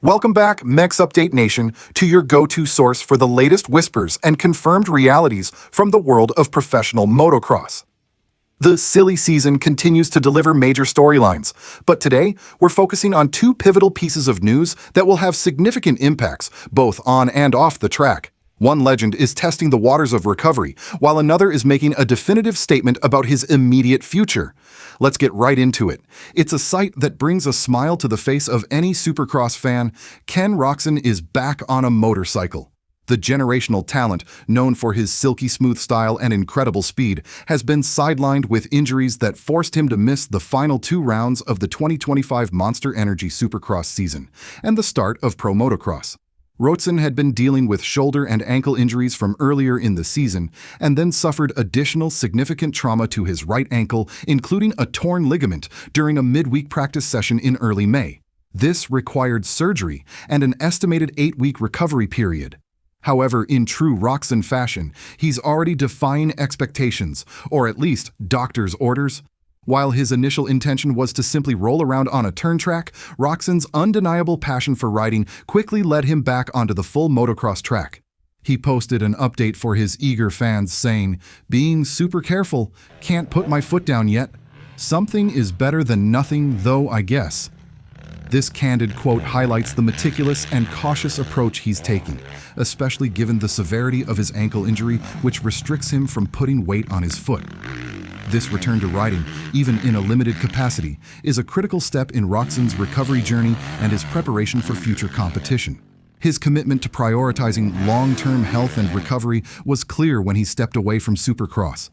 Welcome back, Mex Update Nation, to your go-to source for the latest whispers and confirmed realities from the world of professional motocross. The silly season continues to deliver major storylines, but today we're focusing on two pivotal pieces of news that will have significant impacts both on and off the track. One legend is testing the waters of recovery, while another is making a definitive statement about his immediate future. Let's get right into it. It's a sight that brings a smile to the face of any Supercross fan. Ken Roczen is back on a motorcycle. The generational talent, known for his silky smooth style and incredible speed, has been sidelined with injuries that forced him to miss the final 2 rounds of the 2025 Monsterenergy Supercross season and the start of Pro Motocross. Roczen had been dealing with shoulder and ankle injuries from earlier in the season and then suffered additional significant trauma to his right ankle, including a torn ligament during a midweek practice session in early May. This required surgery and an estimated 8-week recovery period. However, in true Roczen fashion, he's already defying expectations, or at least doctor's orders. While his initial intention was to simply roll around on a turn track, Roczen's undeniable passion for riding quickly led him back onto the full motocross track. He posted an update for his eager fans saying, "Being super careful, can't put my foot down yet. Something is better than nothing though, I guess." This candid quote highlights the meticulous and cautious approach he's taking, especially given the severity of his ankle injury, which restricts him from putting weight on his foot. This return to riding, even in a limited capacity, is a critical step in Roczen's recovery journey and his preparation for future competition. His commitment to prioritizing long-term health and recovery was clear when he stepped away from Supercross.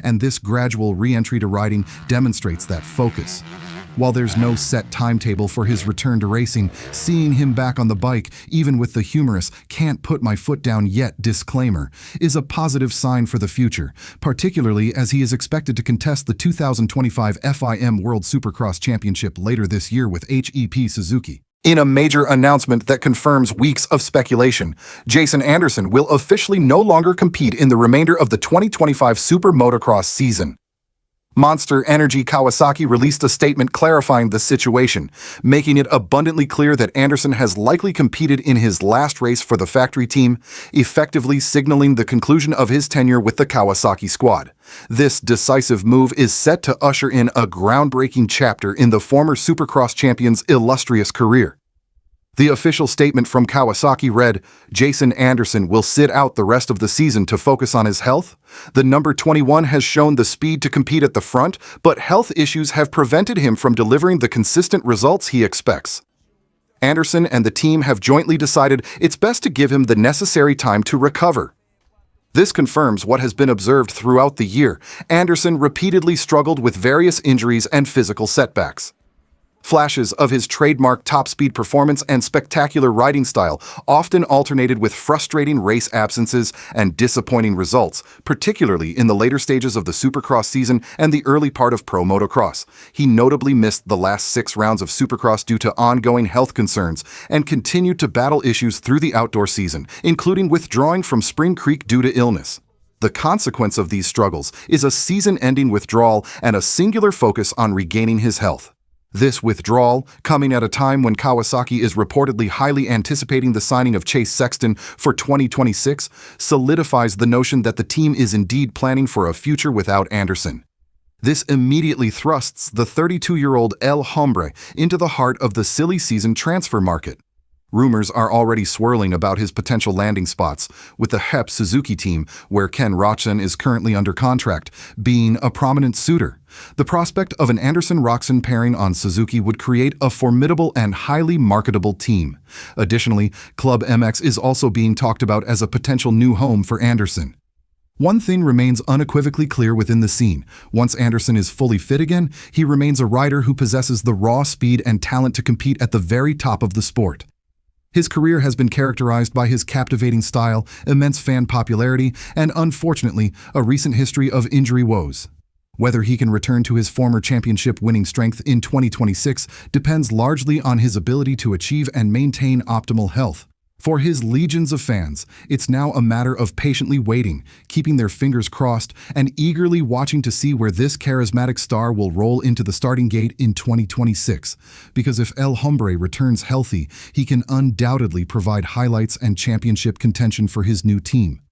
And this gradual re-entry to riding demonstrates that focus. While there's no set timetable for his return to racing, seeing him back on the bike, even with the humorous "can't put my foot down yet" disclaimer, is a positive sign for the future, particularly as he is expected to contest the 2025 FIM World Supercross Championship later this year with HEP Suzuki. In a major announcement that confirms weeks of speculation, Jason Anderson will officially no longer compete in the remainder of the 2025 Super Motocross season. Monsterenergy Kawasaki released a statement clarifying the situation, making it abundantly clear that Anderson has likely competed in his last race for the factory team, effectively signaling the conclusion of his tenure with the Kawasaki squad. This decisive move is set to usher in a groundbreaking chapter in the former Supercross champion's illustrious career. The official statement from Kawasaki read, "Jason Anderson will sit out the rest of the season to focus on his health. The number 21 has shown the speed to compete at the front, but health issues have prevented him from delivering the consistent results he expects. Anderson and the team have jointly decided it's best to give him the necessary time to recover." This confirms what has been observed throughout the year. Anderson repeatedly struggled with various injuries and physical setbacks. Flashes of his trademark top-speed performance and spectacular riding style often alternated with frustrating race absences and disappointing results, particularly in the later stages of the Supercross season and the early part of Pro Motocross. He notably missed the last 6 rounds of Supercross due to ongoing health concerns and continued to battle issues through the outdoor season, including withdrawing from Spring Creek due to illness. The consequence of these struggles is a season-ending withdrawal and a singular focus on regaining his health. This withdrawal, coming at a time when Kawasaki is reportedly highly anticipating the signing of Chase Sexton for 2026, solidifies the notion that the team is indeed planning for a future without Anderson. This immediately thrusts the 32-year-old El Hombre into the heart of the silly season transfer market. Rumors are already swirling about his potential landing spots, with the HEP Suzuki team, where Ken Roczen is currently under contract, being a prominent suitor. The prospect of an Anderson-Roczen pairing on Suzuki would create a formidable and highly marketable team. Additionally, ClubMX is also being talked about as a potential new home for Anderson. One thing remains unequivocally clear within the scene. Once Anderson is fully fit again, he remains a rider who possesses the raw speed and talent to compete at the very top of the sport. His career has been characterized by his captivating style, immense fan popularity, and unfortunately, a recent history of injury woes. Whether he can return to his former championship-winning strength in 2026 depends largely on his ability to achieve and maintain optimal health. For his legions of fans, it's now a matter of patiently waiting, keeping their fingers crossed, and eagerly watching to see where this charismatic star will roll into the starting gate in 2026. Because if El Hombre returns healthy, he can undoubtedly provide highlights and championship contention for his new team.